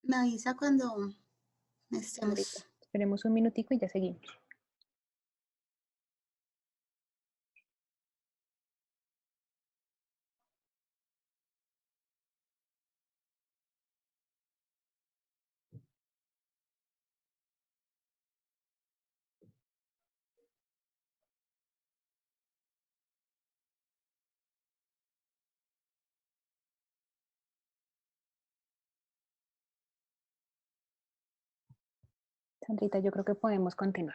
Me avisa cuando Sandrita, estemos. esperemos un minutico y ya seguimos. Sandrita, yo creo que podemos continuar.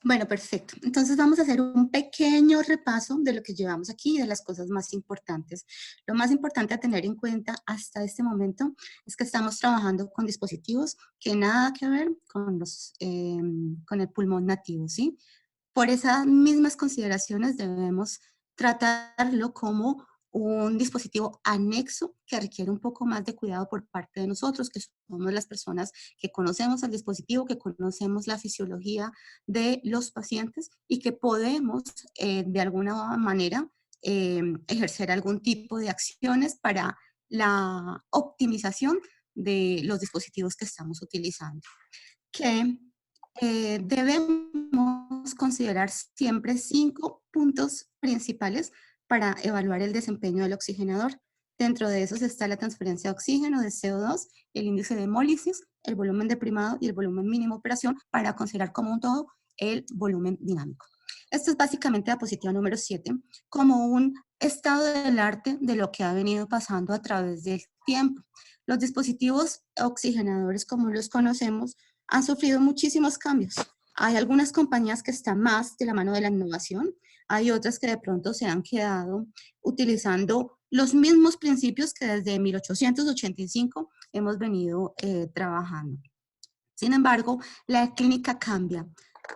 Bueno, perfecto. Entonces vamos a hacer un pequeño repaso de lo que llevamos aquí y de las cosas más importantes. Lo más importante a tener en cuenta hasta este momento es que estamos trabajando con dispositivos que nada que ver con el pulmón nativo, ¿sí? Por esas mismas consideraciones debemos tratarlo como un dispositivo anexo que requiere un poco más de cuidado por parte de nosotros, que somos las personas que conocemos el dispositivo, que conocemos la fisiología de los pacientes y que podemos de alguna manera ejercer algún tipo de acciones para la optimización de los dispositivos que estamos utilizando. Que debemos considerar siempre 5 puntos principales para evaluar el desempeño del oxigenador. Dentro de esos está la transferencia de oxígeno, de CO2, el índice de hemólisis, el volumen deprimado y el volumen mínimo de operación para considerar como un todo el volumen dinámico. Esto es básicamente la diapositiva número 7, como un estado del arte de lo que ha venido pasando a través del tiempo. Los dispositivos oxigenadores, como los conocemos, han sufrido muchísimos cambios. Hay algunas compañías que están más de la mano de la innovación, hay otras que de pronto se han quedado utilizando los mismos principios que desde 1885 hemos venido trabajando. Sin embargo, la clínica cambia.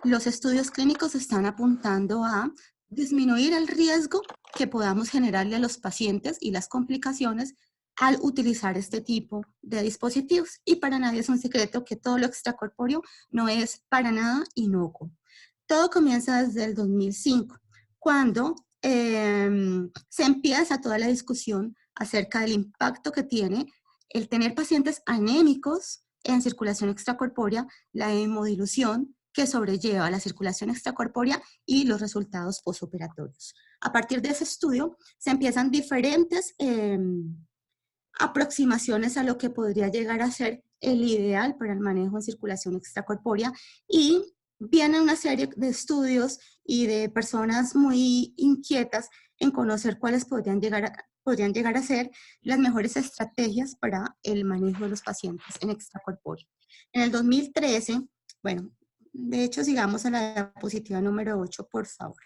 Los estudios clínicos están apuntando a disminuir el riesgo que podamos generarle a los pacientes y las complicaciones al utilizar este tipo de dispositivos. Y para nadie es un secreto que todo lo extracorpóreo no es para nada inocuo. Todo comienza desde el 2005, cuando se empieza toda la discusión acerca del impacto que tiene el tener pacientes anémicos en circulación extracorpórea, la hemodilución que sobrelleva la circulación extracorpórea y los resultados postoperatorios. A partir de ese estudio se empiezan diferentes aproximaciones a lo que podría llegar a ser el ideal para el manejo en circulación extracorpórea y viene una serie de estudios y de personas muy inquietas en conocer cuáles podrían llegar a ser las mejores estrategias para el manejo de los pacientes en extracorpóreo. En el 2013, bueno, de hecho sigamos a la diapositiva número 8, por favor.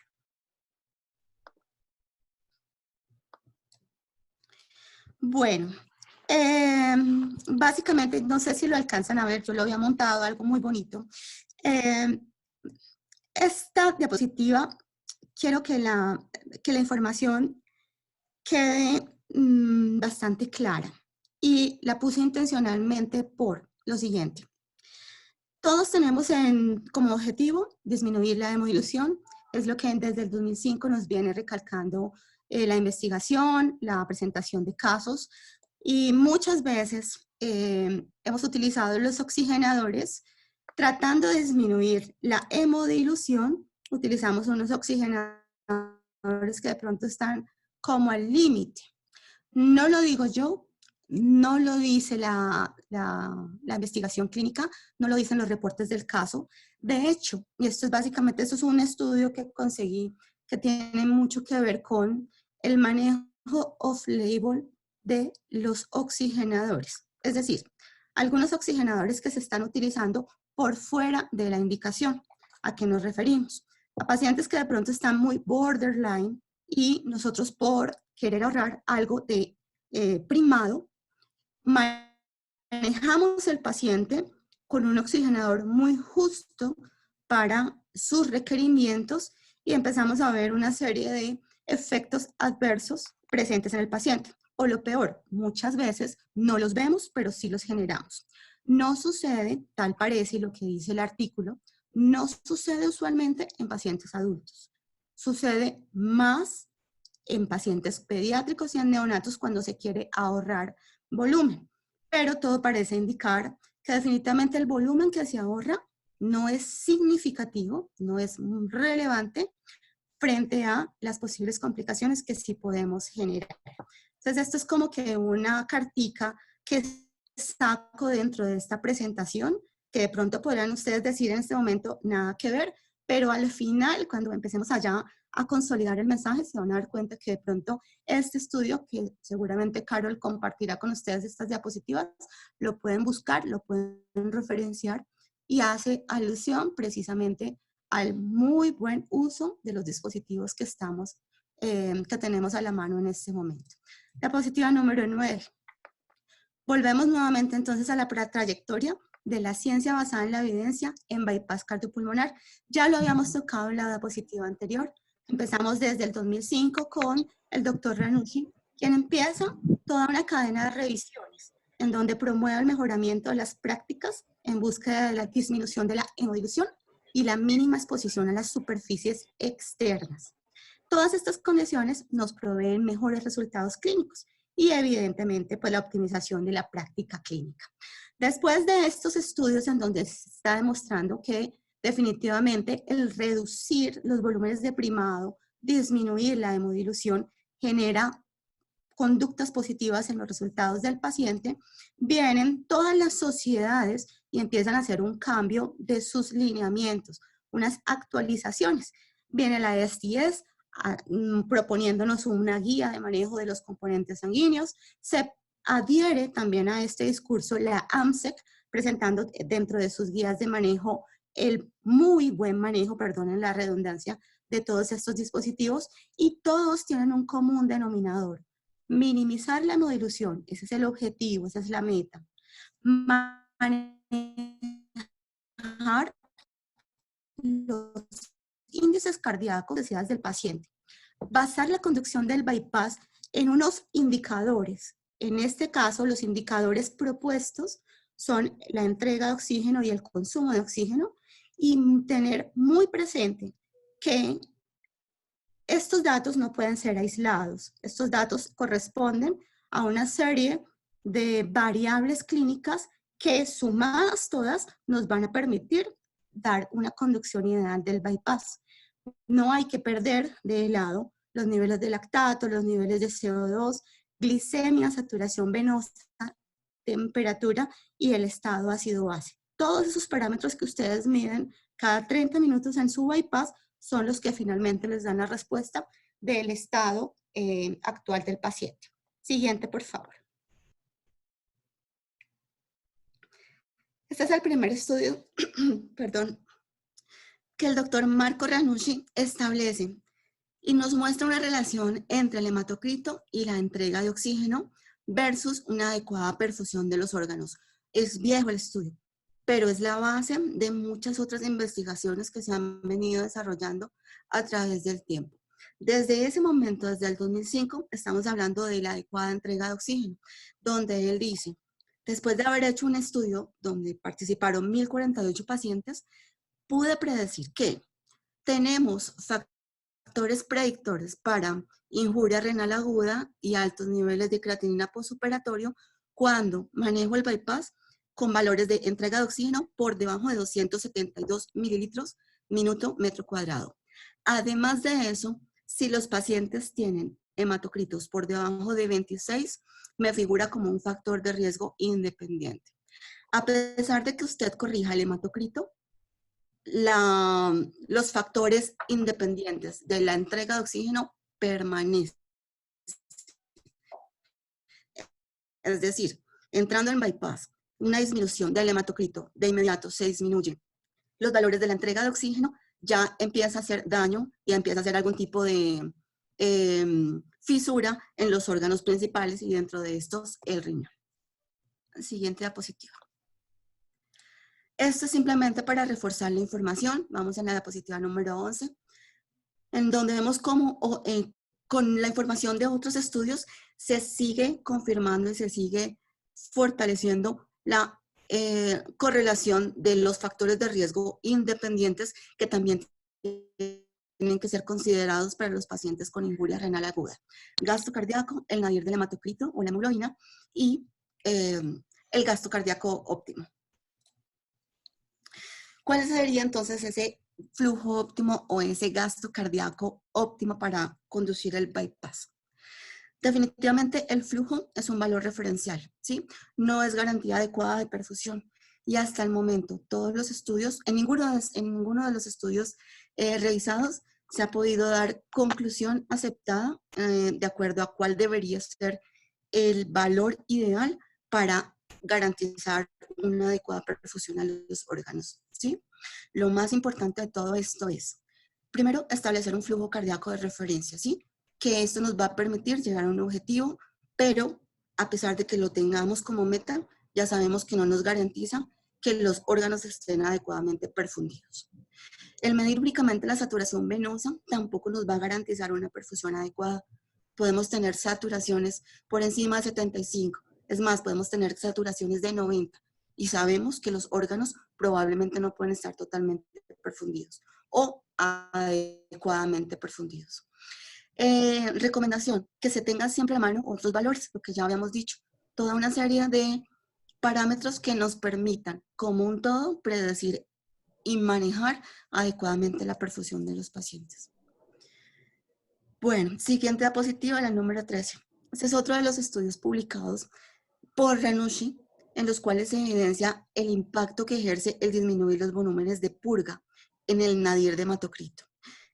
Bueno, básicamente, no sé si lo alcanzan a ver, yo lo había montado, algo muy bonito. Esta diapositiva, quiero que la información quede bastante clara y la puse intencionalmente por lo siguiente. Todos tenemos como objetivo disminuir la hemodilución, es lo que desde el 2005 nos viene recalcando la investigación, la presentación de casos, y muchas veces hemos utilizado los oxigenadores tratando de disminuir la hemodilución. Utilizamos unos oxigenadores que de pronto están como al límite. No lo digo yo, no lo dice la investigación clínica, no lo dicen los reportes del caso. De hecho, y esto es básicamente, esto es un estudio que conseguí que tiene mucho que ver con el manejo off-label de los oxigenadores. Es decir, algunos oxigenadores que se están utilizando por fuera de la indicación. ¿A qué nos referimos? A pacientes que de pronto están muy borderline y nosotros por querer ahorrar algo de primado, manejamos el paciente con un oxigenador muy justo para sus requerimientos y empezamos a ver una serie de efectos adversos presentes en el paciente. O lo peor, muchas veces no los vemos, pero sí los generamos. No sucede, tal parece lo que dice el artículo, no sucede usualmente en pacientes adultos. Sucede más en pacientes pediátricos y en neonatos cuando se quiere ahorrar volumen. Pero todo parece indicar que definitivamente el volumen que se ahorra no es significativo, no es relevante frente a las posibles complicaciones que sí podemos generar. Entonces, esto es como que una cartica que saco dentro de esta presentación, que de pronto podrán ustedes decir en este momento nada que ver, pero al final, cuando empecemos allá a consolidar el mensaje, se van a dar cuenta que de pronto este estudio, que seguramente Carol compartirá con ustedes estas diapositivas, lo pueden buscar, lo pueden referenciar y hace alusión precisamente al muy buen uso de los dispositivos que tenemos a la mano en este momento. Diapositiva número 9. Volvemos nuevamente entonces a la trayectoria de la ciencia basada en la evidencia en bypass cardiopulmonar. Ya lo habíamos tocado en la diapositiva anterior. Empezamos desde el 2005 con el doctor Ranucci, quien empieza toda una cadena de revisiones en donde promueve el mejoramiento de las prácticas en búsqueda de la disminución de la hemodilución y la mínima exposición a las superficies externas. Todas estas condiciones nos proveen mejores resultados clínicos y evidentemente pues la optimización de la práctica clínica. Después de estos estudios en donde se está demostrando que definitivamente el reducir los volúmenes de primado, disminuir la hemodilución, genera conductas positivas en los resultados del paciente, vienen todas las sociedades y empiezan a hacer un cambio de sus lineamientos, unas actualizaciones. Viene la STS proponiéndonos una guía de manejo de los componentes sanguíneos. Se adhiere también a este discurso la AMSEC, presentando dentro de sus guías de manejo el muy buen manejo, perdonen la redundancia, de todos estos dispositivos, y todos tienen un común denominador: minimizar la hemodilución. Ese es el objetivo, esa es la meta. Manejar los índices cardíacos deseados del paciente. Basar la conducción del bypass en unos indicadores. En este caso, los indicadores propuestos son la entrega de oxígeno y el consumo de oxígeno, y tener muy presente que estos datos no pueden ser aislados. Estos datos corresponden a una serie de variables clínicas que, sumadas todas, nos van a permitir dar una conducción ideal del bypass. No hay que perder de lado los niveles de lactato, los niveles de CO2, glicemia, saturación venosa, temperatura y el estado ácido-base. Todos esos parámetros que ustedes miden cada 30 minutos en su bypass son los que finalmente les dan la respuesta del estado actual del paciente. Siguiente, por favor. Este es el primer estudio, perdón, que el doctor Marco Ranucci establece y nos muestra una relación entre el hematocrito y la entrega de oxígeno versus una adecuada perfusión de los órganos. Es viejo el estudio, pero es la base de muchas otras investigaciones que se han venido desarrollando a través del tiempo. Desde ese momento, desde el 2005, estamos hablando de la adecuada entrega de oxígeno, donde él dice: después de haber hecho un estudio donde participaron 1.048 pacientes, pude predecir que tenemos factores predictores para injuria renal aguda y altos niveles de creatinina postoperatorio cuando manejo el bypass con valores de entrega de oxígeno por debajo de 272 mililitros minuto metro cuadrado. Además de eso, si los pacientes tienen hematocritos por debajo de 26, me figura como un factor de riesgo independiente. A pesar de que usted corrija el hematocrito, los factores independientes de la entrega de oxígeno permanecen. Es decir, entrando en bypass, una disminución del hematocrito de inmediato se disminuye los valores de la entrega de oxígeno, ya empieza a hacer daño y empieza a hacer algún tipo de fisura en los órganos principales y dentro de estos el riñón. Siguiente diapositiva. Esto es simplemente para reforzar la información. Vamos a la diapositiva número 11, en donde vemos cómo con la información de otros estudios se sigue confirmando y se sigue fortaleciendo la correlación de los factores de riesgo independientes que también tienen que ser considerados para los pacientes con injuria renal aguda. Gasto cardíaco, el nadir del hematocrito o la hemoglobina y el gasto cardíaco óptimo. ¿Cuál sería entonces ese flujo óptimo o ese gasto cardíaco óptimo para conducir el bypass? Definitivamente el flujo es un valor referencial, ¿sí? No es garantía adecuada de perfusión. Y hasta el momento, todos los estudios, en ninguno de los estudios revisados se ha podido dar conclusión aceptada de acuerdo a cuál debería ser el valor ideal para garantizar una adecuada perfusión a los órganos, ¿sí? Lo más importante de todo esto es, primero, establecer un flujo cardíaco de referencia, ¿sí? Que esto nos va a permitir llegar a un objetivo, pero a pesar de que lo tengamos como meta, ya sabemos que no nos garantiza que los órganos estén adecuadamente perfundidos. El medir únicamente la saturación venosa tampoco nos va a garantizar una perfusión adecuada. Podemos tener saturaciones por encima de 75, es más, podemos tener saturaciones de 90 y sabemos que los órganos probablemente no pueden estar totalmente perfundidos o adecuadamente perfundidos. Recomendación, que se tenga siempre a mano otros valores, lo que ya habíamos dicho, toda una serie de parámetros que nos permitan, como un todo, predecir y manejar adecuadamente la perfusión de los pacientes. Bueno, siguiente diapositiva, la número 13. Este es otro de los estudios publicados por Ranucci, en los cuales se evidencia el impacto que ejerce el disminuir los volúmenes de purga en el nadir de hematocrito.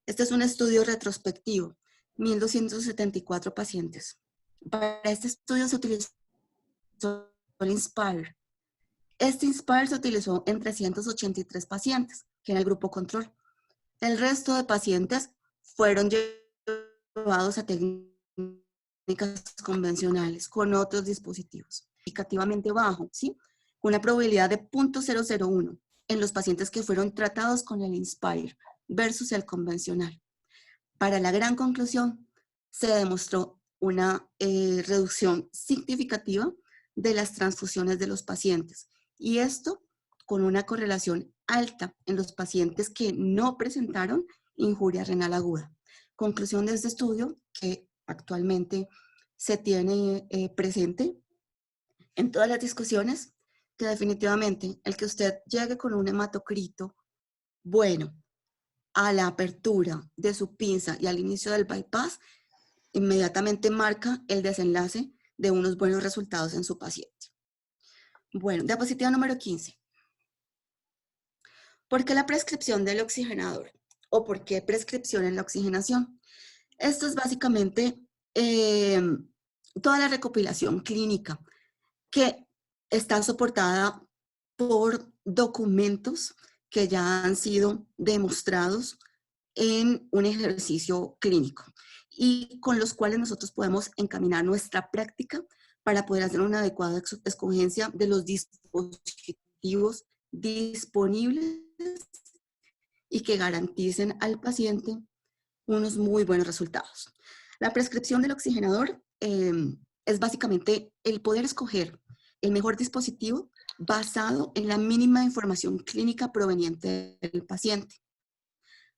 Este es un estudio retrospectivo, 1.274 pacientes. Para este estudio se utilizó el INSPIRE. Este INSPIRE se utilizó en 383 pacientes, que era el grupo control. El resto de pacientes fueron llevados a técnicas convencionales con otros dispositivos. Significativamente bajo, ¿sí? Una probabilidad de 0.001 en los pacientes que fueron tratados con el INSPIRE versus el convencional. Para la gran conclusión, se demostró una reducción significativa de las transfusiones de los pacientes. Y esto con una correlación alta en los pacientes que no presentaron injuria renal aguda. Conclusión de este estudio, que actualmente se tiene presente en todas las discusiones, que definitivamente el que usted llegue con un hematocrito bueno a la apertura de su pinza y al inicio del bypass, inmediatamente marca el desenlace de unos buenos resultados en su paciente. Bueno, diapositiva número 15. ¿Por qué la prescripción del oxigenador? ¿O por qué prescripción en la oxigenación? Esto es básicamente toda la recopilación clínica que está soportada por documentos que ya han sido demostrados en un ejercicio clínico y con los cuales nosotros podemos encaminar nuestra práctica para poder hacer una adecuada escogencia de los dispositivos disponibles y que garanticen al paciente unos muy buenos resultados. La prescripción del oxigenador es básicamente el poder escoger el mejor dispositivo basado en la mínima información clínica proveniente del paciente.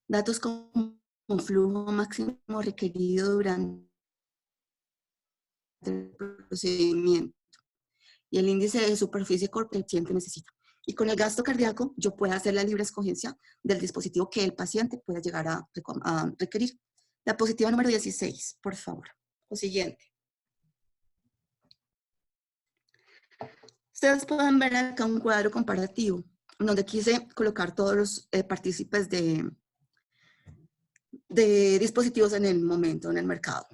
Datos como un flujo máximo requerido durante el procedimiento y el índice de superficie corporal que el paciente necesita. Y con el gasto cardíaco, yo puedo hacer la libre escogencia del dispositivo que el paciente pueda llegar a requerir. Diapositiva número 16, por favor. Lo siguiente. Ustedes pueden ver acá un cuadro comparativo, donde quise colocar todos los partícipes de dispositivos en el momento, en el mercado.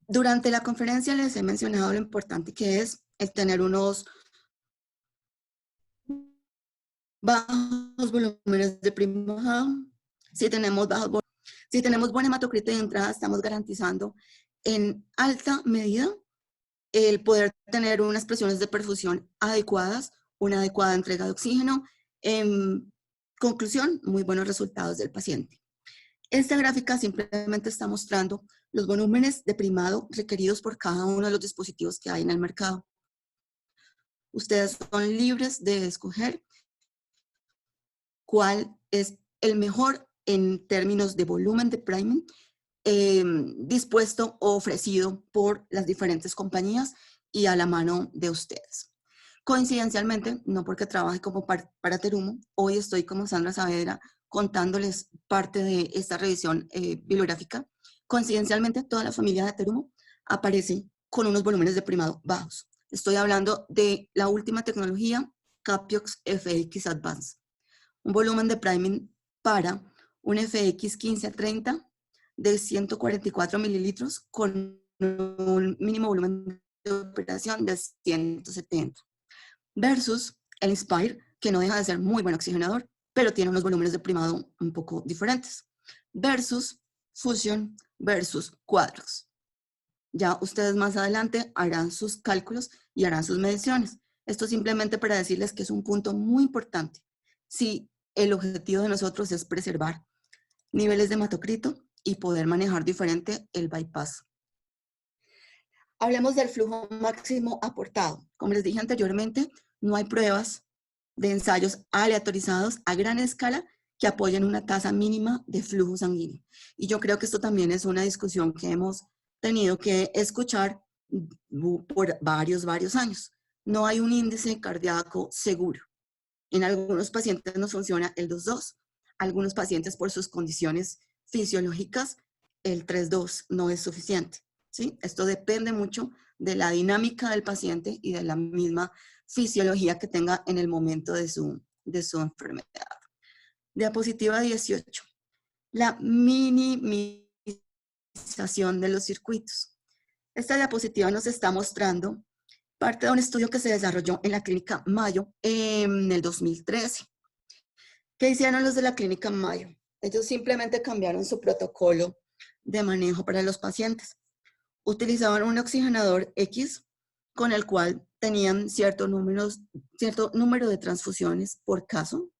Durante la conferencia les he mencionado lo importante que es el tener unos bajos volúmenes de primado, si tenemos buen hematocrito de entrada, estamos garantizando en alta medida el poder tener unas presiones de perfusión adecuadas, una adecuada entrega de oxígeno. En conclusión, muy buenos resultados del paciente. Esta gráfica simplemente está mostrando los volúmenes de primado requeridos por cada uno de los dispositivos que hay en el mercado. Ustedes son libres de escoger cuál es el mejor en términos de volumen de priming dispuesto o ofrecido por las diferentes compañías y a la mano de ustedes. Coincidencialmente, no porque trabaje como para Terumo, hoy estoy como Sandra Saavedra contándoles parte de esta revisión bibliográfica. Coincidencialmente, toda la familia de Terumo aparece con unos volúmenes de primado bajos. Estoy hablando de la última tecnología, Capiox FX Advance. Un volumen de priming para un FX 1530 de 144 mililitros con un mínimo volumen de operación de 170. Versus el Inspire, que no deja de ser muy buen oxigenador, pero tiene unos volúmenes de primado un poco diferentes. Versus Fusion versus Quadrox. Ya ustedes más adelante harán sus cálculos y harán sus mediciones. Esto simplemente para decirles que es un punto muy importante. Si el objetivo de nosotros es preservar niveles de hematocrito y poder manejar diferente el bypass. Hablemos del flujo máximo aportado. Como les dije anteriormente, no hay pruebas de ensayos aleatorizados a gran escala que apoyen una tasa mínima de flujo sanguíneo. Y yo creo que esto también es una discusión que hemos tenido que escuchar por varios años. No hay un índice cardíaco seguro. En algunos pacientes nos funciona el 2.2. Algunos pacientes por sus condiciones fisiológicas, el 3.2 no es suficiente. ¿Sí? Esto depende mucho de la dinámica del paciente y de la misma fisiología que tenga en el momento de su enfermedad. Diapositiva 18. La minimización de los circuitos. Esta diapositiva nos está mostrando parte de un estudio que se desarrolló en la Clínica Mayo en el 2013. ¿Qué hicieron los de la Clínica Mayo? Ellos simplemente cambiaron su protocolo de manejo para los pacientes. Utilizaban un oxigenador X con el cual tenían cierto número de transfusiones por caso.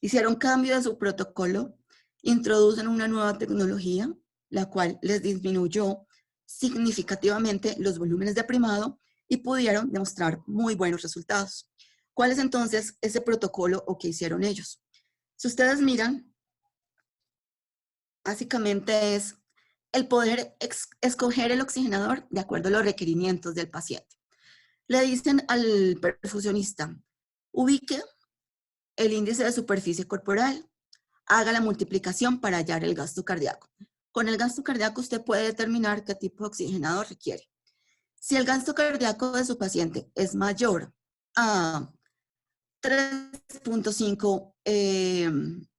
Hicieron cambio de su protocolo, introducen una nueva tecnología, la cual les disminuyó significativamente los volúmenes de primado y pudieron demostrar muy buenos resultados. ¿Cuál es entonces ese protocolo o qué hicieron ellos? Si ustedes miran, básicamente es el poder escoger el oxigenador de acuerdo a los requerimientos del paciente. Le dicen al perfusionista, ubique el índice de superficie corporal, haga la multiplicación para hallar el gasto cardíaco. Con el gasto cardíaco usted puede determinar qué tipo de oxigenador requiere. Si el gasto cardíaco de su paciente es mayor a 3.5,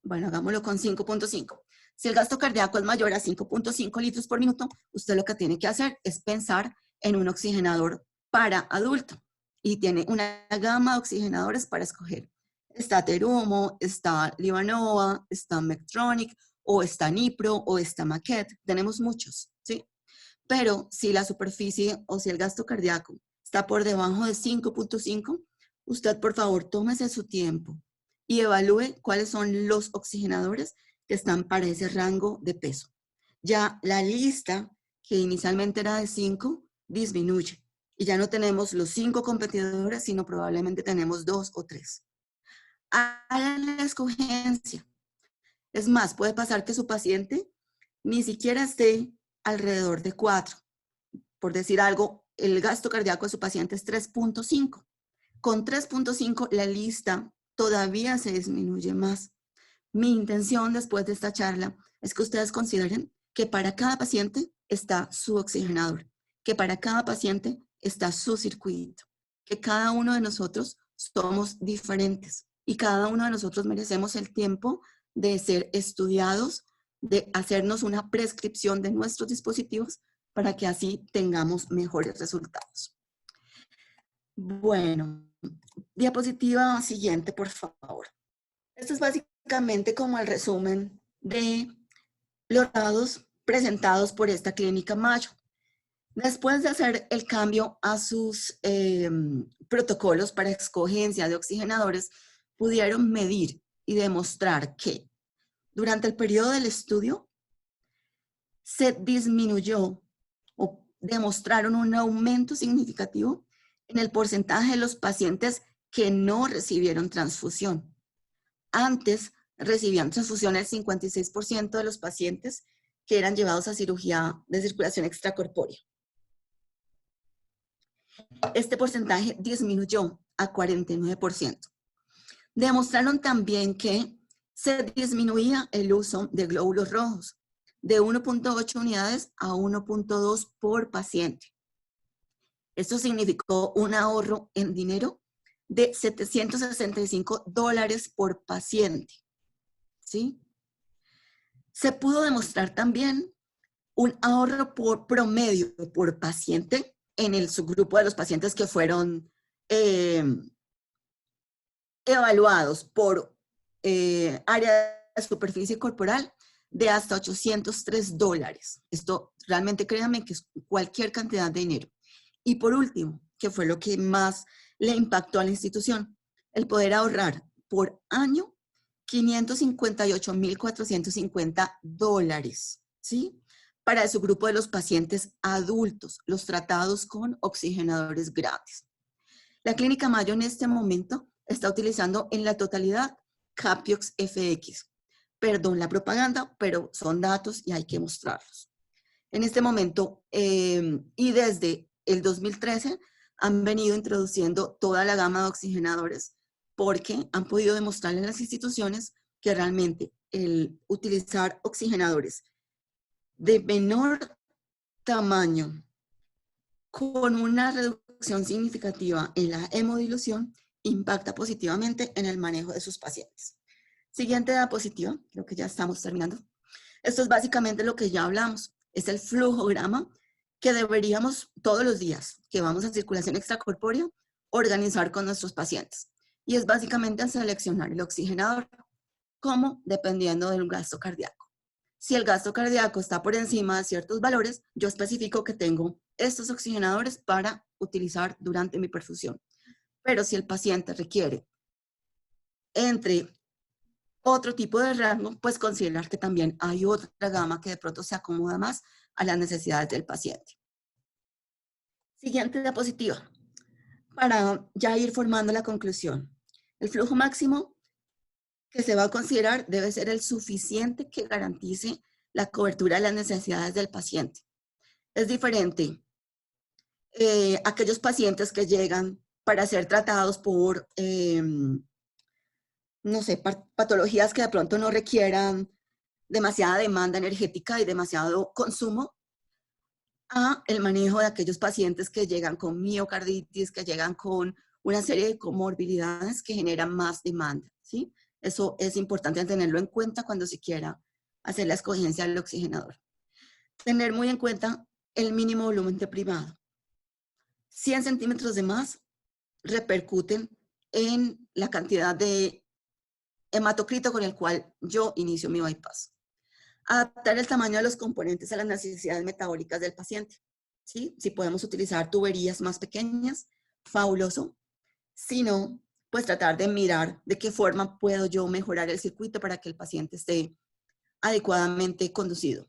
bueno, hagámoslo con 5.5. Si el gasto cardíaco es mayor a 5.5 litros por minuto, usted lo que tiene que hacer es pensar en un oxigenador para adulto. Y tiene una gama de oxigenadores para escoger. Está Terumo, está Livanova, está Medtronic, o está Nipro, o está Maquette. Tenemos muchos, ¿sí? Pero si la superficie o si el gasto cardíaco está por debajo de 5.5, usted por favor tómese su tiempo y evalúe cuáles son los oxigenadores que están para ese rango de peso. Ya la lista que inicialmente era de 5 disminuye y ya no tenemos los 5 competidores, sino probablemente tenemos 2 o 3. Hagan la escogencia. Es más, puede pasar que su paciente ni siquiera esté alrededor de 4. Por decir algo, el gasto cardíaco de su paciente es 3.5. Con 3.5 la lista todavía se disminuye más. Mi intención después de esta charla es que ustedes consideren que para cada paciente está su oxigenador, que para cada paciente está su circuito, que cada uno de nosotros somos diferentes y cada uno de nosotros merecemos el tiempo de ser estudiados, de hacernos una prescripción de nuestros dispositivos para que así tengamos mejores resultados. Bueno, diapositiva siguiente, por favor. Esto es básicamente como el resumen de los datos presentados por esta clínica Mayo. Después de hacer el cambio a sus protocolos para escogencia de oxigenadores, pudieron medir y demostrar que durante el periodo del estudio se disminuyó o demostraron un aumento significativo en el porcentaje de los pacientes que no recibieron transfusión. Antes recibían transfusión el 56% de los pacientes que eran llevados a cirugía de circulación extracorpórea. Este porcentaje disminuyó a 49%. Demostraron también que se disminuía el uso de glóbulos rojos de 1.8 unidades a 1.2 por paciente. Esto significó un ahorro en dinero de $765 por paciente. ¿Sí? Se pudo demostrar también un ahorro por promedio por paciente en el subgrupo de los pacientes que fueron evaluados por área de superficie corporal de hasta $803. Esto realmente créanme que es cualquier cantidad de dinero. Y por último, que fue lo que más le impactó a la institución, el poder ahorrar por año $558,450, ¿sí? Para su grupo de los pacientes adultos, los tratados con oxigenadores gratis. La Clínica Mayo en este momento está utilizando en la totalidad Capiox FX. Perdón la propaganda, pero son datos y hay que mostrarlos. En este momento y desde el 2013 han venido introduciendo toda la gama de oxigenadores porque han podido demostrar en las instituciones que realmente el utilizar oxigenadores de menor tamaño con una reducción significativa en la hemodilución impacta positivamente en el manejo de sus pacientes. Siguiente diapositiva, creo que ya estamos terminando. Esto es básicamente lo que ya hablamos, es el flujograma que deberíamos todos los días que vamos a circulación extracorpórea organizar con nuestros pacientes. Y es básicamente seleccionar el oxigenador, como dependiendo del gasto cardíaco. Si el gasto cardíaco está por encima de ciertos valores, yo especifico que tengo estos oxigenadores para utilizar durante mi perfusión. Pero si el paciente requiere entre otro tipo de rango, pues considerar que también hay otra gama que de pronto se acomoda más a las necesidades del paciente. Siguiente diapositiva, para ya ir formando la conclusión. El flujo máximo que se va a considerar debe ser el suficiente que garantice la cobertura de las necesidades del paciente. Es diferente aquellos pacientes que llegan para ser tratados por, no sé, patologías que de pronto no requieran demasiada demanda energética y demasiado consumo, a el manejo de aquellos pacientes que llegan con miocarditis, que llegan con una serie de comorbilidades que generan más demanda, ¿sí? Eso es importante tenerlo en cuenta cuando se quiera hacer la escogencia del oxigenador. Tener muy en cuenta el mínimo volumen deprimado. 100 centímetros de más repercuten en la cantidad de hematocrito con el cual yo inicio mi bypass. Adaptar el tamaño de los componentes a las necesidades metabólicas del paciente, ¿sí? Si podemos utilizar tuberías más pequeñas, fabuloso. Si no, pues tratar de mirar de qué forma puedo yo mejorar el circuito para que el paciente esté adecuadamente conducido.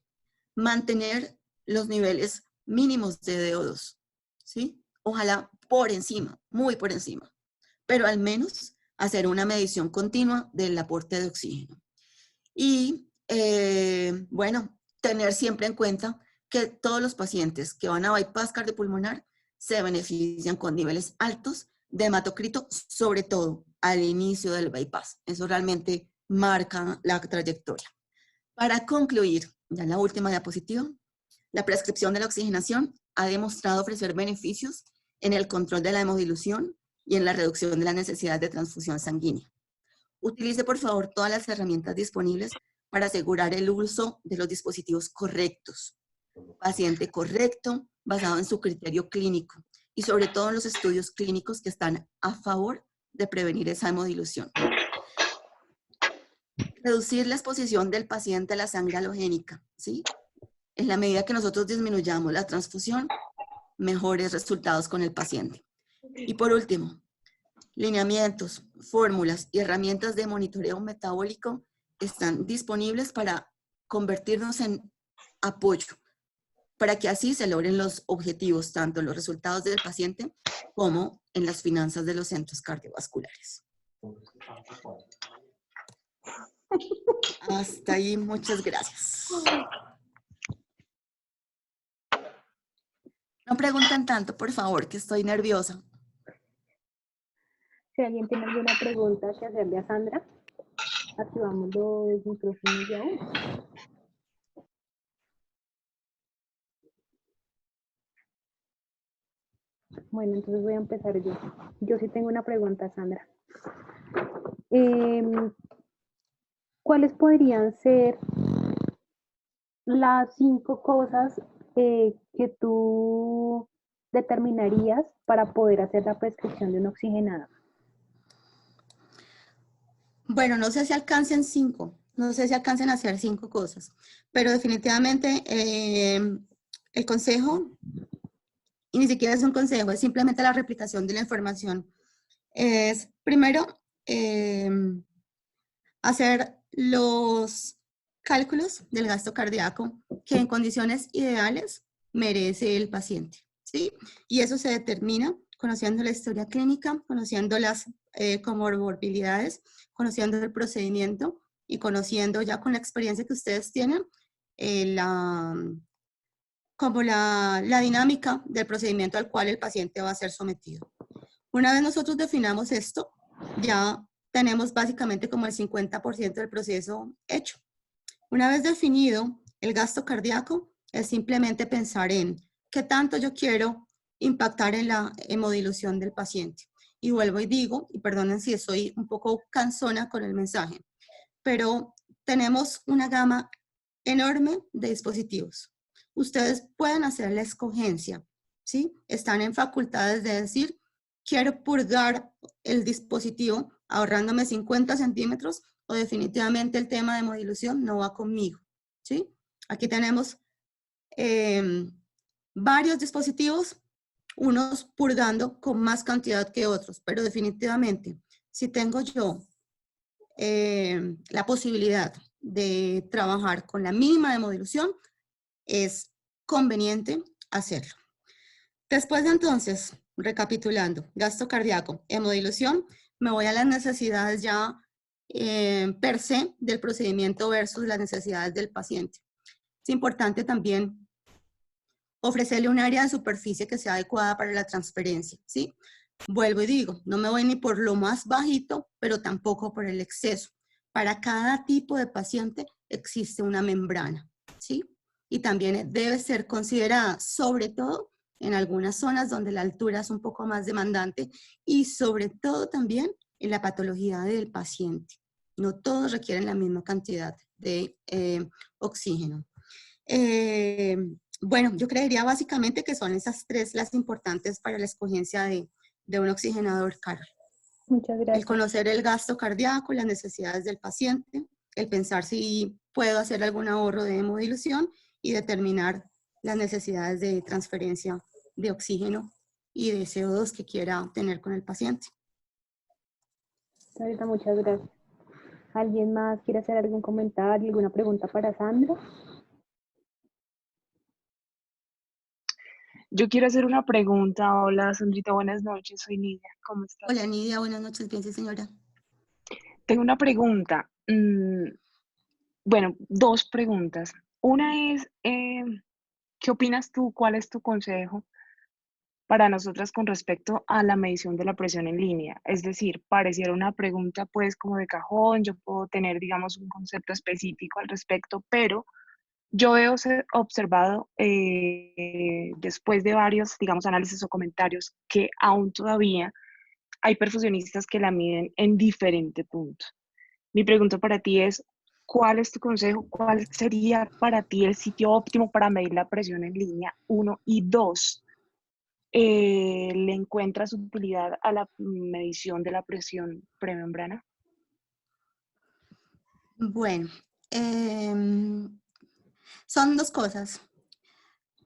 Mantener los niveles mínimos de DO2, ¿sí? Ojalá por encima, muy por encima, pero al menos hacer una medición continua del aporte de oxígeno. Y, bueno, tener siempre en cuenta que todos los pacientes que van a bypass cardiopulmonar se benefician con niveles altos de hematocrito, sobre todo al inicio del bypass. Eso realmente marca la trayectoria. Para concluir, ya en la última diapositiva, la prescripción de la oxigenación ha demostrado ofrecer beneficios en el control de la hemodilución y en la reducción de la necesidad de transfusión sanguínea. Utilice, por favor, todas las herramientas disponibles para asegurar el uso de los dispositivos correctos. Paciente correcto, basado en su criterio clínico y sobre todo en los estudios clínicos que están a favor de prevenir esa hemodilución. reducir la exposición del paciente a la sangre halogénica, ¿sí? En la medida que nosotros disminuyamos la transfusión, mejores resultados con el paciente. Y por último, lineamientos, fórmulas y herramientas de monitoreo metabólico están disponibles para convertirnos en apoyo, para que así se logren los objetivos, tanto en los resultados del paciente como en las finanzas de los centros cardiovasculares. Hasta ahí, muchas gracias. No pregunten tanto, por favor, que estoy nerviosa. Si alguien tiene alguna pregunta que hacerle a Sandra, activamos los micrófonos de aún. Bueno, entonces voy a empezar yo. Yo sí tengo una pregunta, Sandra. ¿Cuáles podrían ser las 5 cosas que tú determinarías para poder hacer la prescripción de un oxigenador? Bueno, no sé si alcancen 5, no sé si alcancen a hacer 5 cosas, pero definitivamente el consejo, y ni siquiera es un consejo, es simplemente la replicación de la información, es primero hacer los cálculos del gasto cardíaco que en condiciones ideales merece el paciente, ¿sí? Y eso se determina conociendo la historia clínica, conociendo las comorbilidades, conociendo el procedimiento y conociendo ya con la experiencia que ustedes tienen como la dinámica del procedimiento al cual el paciente va a ser sometido. Una vez nosotros definamos esto, ya tenemos básicamente como el 50% del proceso hecho. Una vez definido el gasto cardíaco, es simplemente pensar en qué tanto yo quiero impactar en la hemodilución del paciente. Y vuelvo y digo, y perdonen si soy un poco cansona con el mensaje, pero tenemos una gama enorme de dispositivos. Ustedes pueden hacer la escogencia, ¿sí? Están en facultades de decir, quiero purgar el dispositivo ahorrándome 50 centímetros o definitivamente el tema de hemodilución no va conmigo, ¿sí? Aquí tenemos varios dispositivos, unos purgando con más cantidad que otros, pero definitivamente, si tengo yo la posibilidad de trabajar con la mínima hemodilución, es conveniente hacerlo. Después de entonces, recapitulando, gasto cardíaco, hemodilución, me voy a las necesidades ya per se del procedimiento versus las necesidades del paciente. Es importante también ofrecerle un área de superficie que sea adecuada para la transferencia, ¿sí? Vuelvo y digo, no me voy ni por lo más bajito, pero tampoco por el exceso. Para cada tipo de paciente existe una membrana, ¿sí? Y también debe ser considerada, sobre todo en algunas zonas donde la altura es un poco más demandante y sobre todo también en la patología del paciente. No todos requieren la misma cantidad de oxígeno. Bueno, yo creería básicamente que son esas 3 las importantes para la escogencia de un oxigenador, Carol. Muchas gracias. El conocer el gasto cardíaco, las necesidades del paciente, el pensar si puedo hacer algún ahorro de hemodilución y determinar las necesidades de transferencia de oxígeno y de CO2 que quiera tener con el paciente. Ahorita, muchas gracias. ¿Alguien más quiere hacer algún comentario, alguna pregunta para Sandra? Yo quiero hacer una pregunta. Hola, Sandrita, buenas noches. Soy Nidia. ¿Cómo estás? Hola, Nidia. Buenas noches. Bien, sí, señora. Tengo una pregunta. Bueno, 2 preguntas. Una es, ¿qué opinas tú? ¿Cuál es tu consejo para nosotras con respecto a la medición de la presión en línea? Es decir, pareciera una pregunta pues como de cajón, yo puedo tener, digamos, un concepto específico al respecto, pero yo he observado después de varios, digamos, análisis o comentarios que aún todavía hay perfusionistas que la miden en diferente punto. Mi pregunta para ti es, ¿cuál es tu consejo? ¿Cuál sería para ti el sitio óptimo para medir la presión en línea? 1 y 2. ¿Le encuentras utilidad a la medición de la presión premembrana? Bueno, son dos cosas.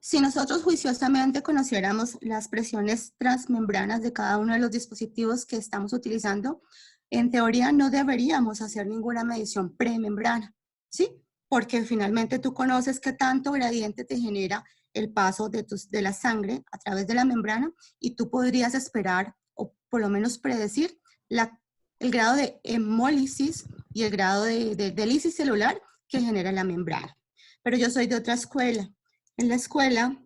Si nosotros juiciosamente conociéramos las presiones transmembranas de cada uno de los dispositivos que estamos utilizando, en teoría no deberíamos hacer ninguna medición premembrana, ¿sí? Porque finalmente tú conoces qué tanto gradiente te genera el paso de la sangre a través de la membrana y tú podrías esperar o por lo menos predecir el grado de hemólisis y el grado de lisis celular que genera la membrana. Pero yo soy de otra escuela. En la escuela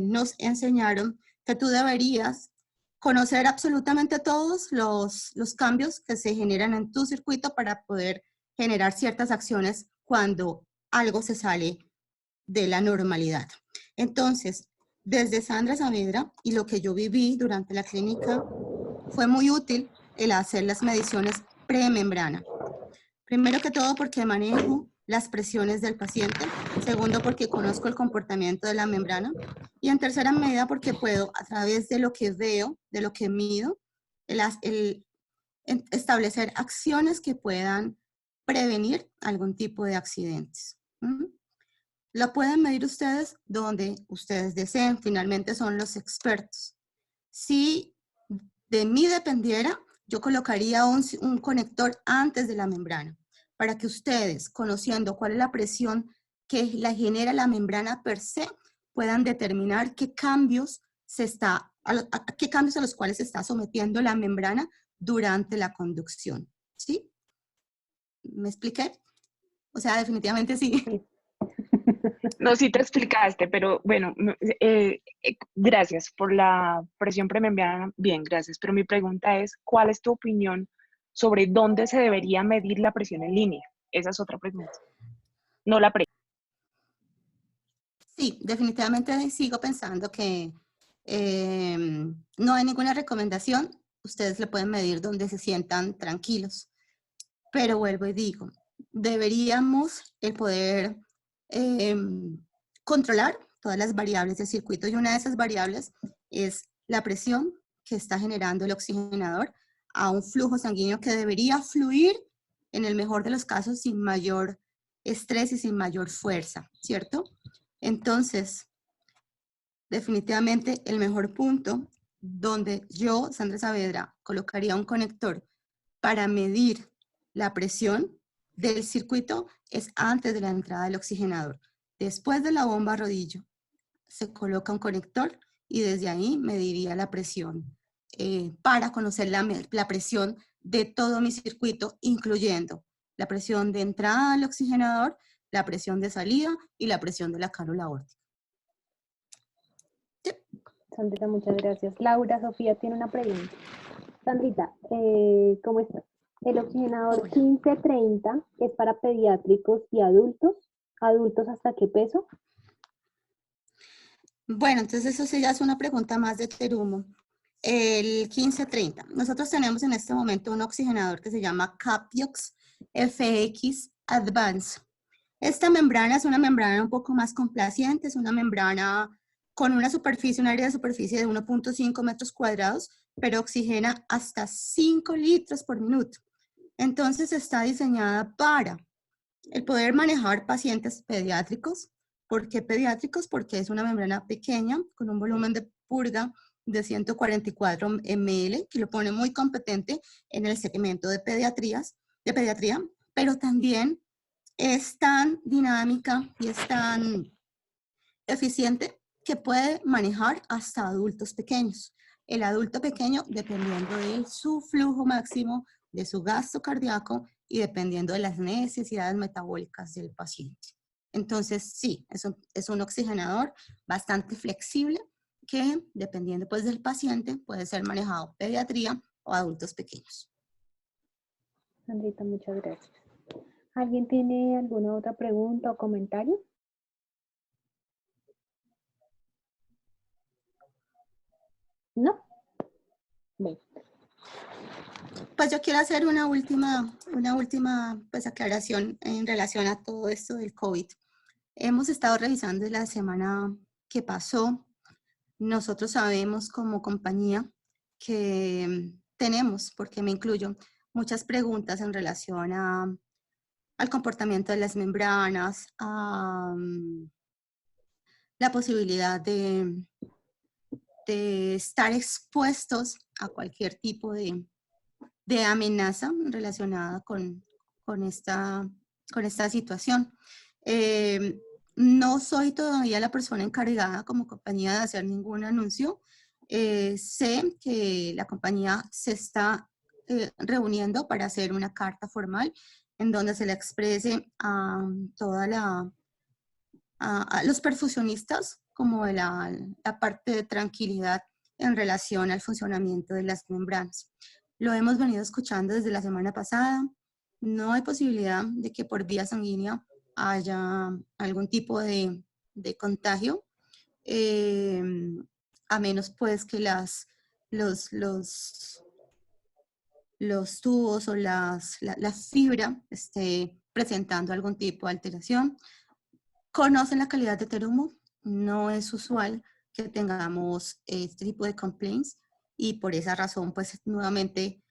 nos enseñaron que tú deberías conocer absolutamente todos los cambios que se generan en tu circuito para poder generar ciertas acciones cuando algo se sale de la normalidad. Entonces, desde Sandra Saavedra y lo que yo viví durante la clínica, fue muy útil el hacer las mediciones premembrana. Primero que todo porque manejo las presiones del paciente. Segundo, porque conozco el comportamiento de la membrana. Y en tercera medida, porque puedo, a través de lo que veo, de lo que mido, establecer acciones que puedan prevenir algún tipo de accidentes. Lo pueden medir ustedes donde ustedes deseen. Finalmente son los expertos. Si de mí dependiera, yo colocaría un conector antes de la membrana para que ustedes, conociendo cuál es la presión que la genera la membrana per se, puedan determinar qué cambios qué cambios a los cuales se está sometiendo la membrana durante la conducción. ¿Sí? ¿Me expliqué? O sea, definitivamente sí. Sí. No, sí te explicaste, pero bueno, gracias por la presión premembrana. Bien, gracias. Pero mi pregunta es, ¿cuál es tu opinión sobre dónde se debería medir la presión en línea? Esa es otra pregunta. No la pre. Sí, definitivamente sigo pensando que no hay ninguna recomendación. Ustedes lo pueden medir donde se sientan tranquilos. Pero vuelvo y digo, deberíamos el poder controlar todas las variables del circuito y una de esas variables es la presión que está generando el oxigenador a un flujo sanguíneo que debería fluir en el mejor de los casos sin mayor estrés y sin mayor fuerza, ¿cierto? Entonces, definitivamente el mejor punto donde yo, Sandra Saavedra, colocaría un conector para medir la presión del circuito es antes de la entrada del oxigenador. Después de la bomba a rodillo se coloca un conector y desde ahí mediría la presión para conocer la presión de todo mi circuito, incluyendo la presión de entrada al oxigenador, la presión de salida y la presión de la cánula aórtica. Sí. Sandrita, muchas gracias. Laura Sofía tiene una pregunta. Sandrita, ¿cómo estás? El oxigenador 1530 es para pediátricos y adultos. ¿Adultos hasta qué peso? Bueno, entonces eso sí ya es una pregunta más de Terumo. El 1530. Nosotros tenemos en este momento un oxigenador que se llama Capiox FX Advance. Esta membrana es una membrana un poco más complaciente, es una membrana con una superficie, un área de superficie de 1.5 metros cuadrados, pero oxigena hasta 5 litros por minuto. Entonces está diseñada para el poder manejar pacientes pediátricos. ¿Por qué pediátricos? Porque es una membrana pequeña con un volumen de purga de 144 ml, que lo pone muy competente en el segmento de pediatría, pero también es tan dinámica y es tan eficiente que puede manejar hasta adultos pequeños. El adulto pequeño, dependiendo de su flujo máximo, de su gasto cardíaco y dependiendo de las necesidades metabólicas del paciente. Entonces, sí, es un oxigenador bastante flexible que, dependiendo pues, del paciente, puede ser manejado pediatría o adultos pequeños. Sandrita, muchas gracias. ¿Alguien tiene alguna otra pregunta o comentario? ¿No? Bueno. Pues yo quiero hacer una última pues, aclaración en relación a todo esto del COVID. Hemos estado revisando la semana que pasó. Nosotros sabemos como compañía que tenemos, porque me incluyo, muchas preguntas en relación a al comportamiento de las membranas, a la posibilidad de estar expuestos a cualquier tipo de amenaza relacionada con esta situación. No soy todavía la persona encargada como compañía de hacer ningún anuncio. Sé que la compañía se está reuniendo para hacer una carta formal en donde se le exprese a a los perfusionistas como de la parte de tranquilidad en relación al funcionamiento de las membranas. Lo hemos venido escuchando desde la semana pasada. No hay posibilidad de que por vía sanguínea haya algún tipo de contagio, a menos pues que los tubos o la fibra esté presentando algún tipo de alteración. Conocen la calidad de Terumo, no es usual que tengamos este tipo de complaints y por esa razón, pues nuevamente,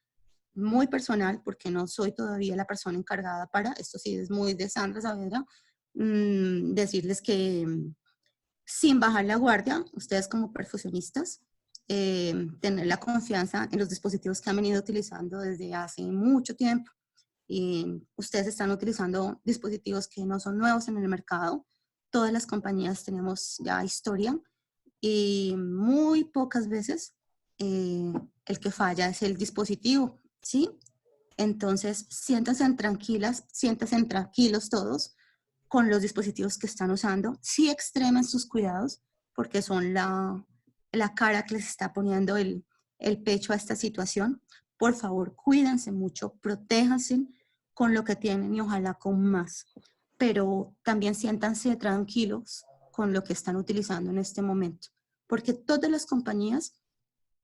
muy personal, porque no soy todavía la persona encargada para, esto sí es muy de Sandra Saavedra, decirles que sin bajar la guardia, ustedes como perfusionistas, tener la confianza en los dispositivos que han venido utilizando desde hace mucho tiempo. Ustedes están utilizando dispositivos que no son nuevos en el mercado. Todas las compañías tenemos ya historia y muy pocas veces el que falla es el dispositivo, ¿sí? Entonces, siéntanse tranquilos todos con los dispositivos que están usando. Sí extremen sus cuidados porque son la cara que les está poniendo el pecho a esta situación. Por favor, cuídense mucho, protéjanse con lo que tienen y ojalá con más. Pero también siéntanse tranquilos con lo que están utilizando en este momento, porque todas las compañías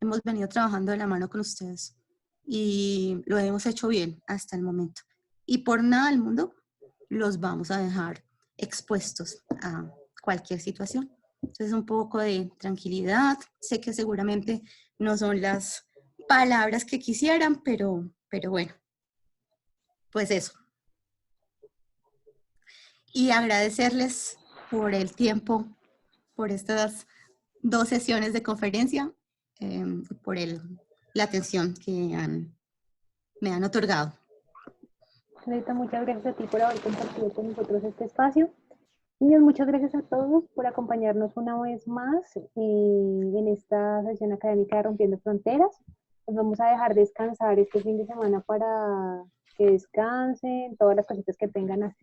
hemos venido trabajando de la mano con ustedes y lo hemos hecho bien hasta el momento. Y por nada del mundo los vamos a dejar expuestos a cualquier situación. Entonces, un poco de tranquilidad. Sé que seguramente no son las palabras que quisieran, pero bueno, pues eso. Y agradecerles por el tiempo, por estas 2 sesiones de conferencia, por la atención que me han otorgado. Rita, muchas gracias a ti por haber compartido con nosotros este espacio. Niños, muchas gracias a todos por acompañarnos una vez más en esta sesión académica de Rompiendo Fronteras. Nos vamos a dejar descansar este fin de semana para que descansen, todas las cositas que tengan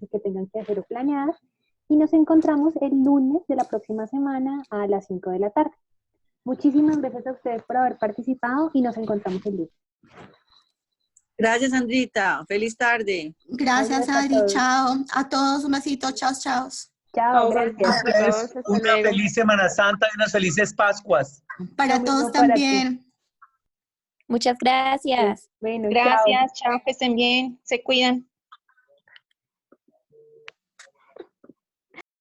que hacer o planear. Y nos encontramos el lunes de la próxima semana a las 5 de la tarde. Muchísimas gracias a ustedes por haber participado y nos encontramos el lunes. Gracias, Sandrita. Feliz tarde. Gracias, Adri. Chao. A todos un besito. Chao, chao. Chao, gracias. Una feliz Semana Santa y unas felices Pascuas. Para todos también. Muchas gracias. Bueno, gracias, chao, que estén bien, se cuidan.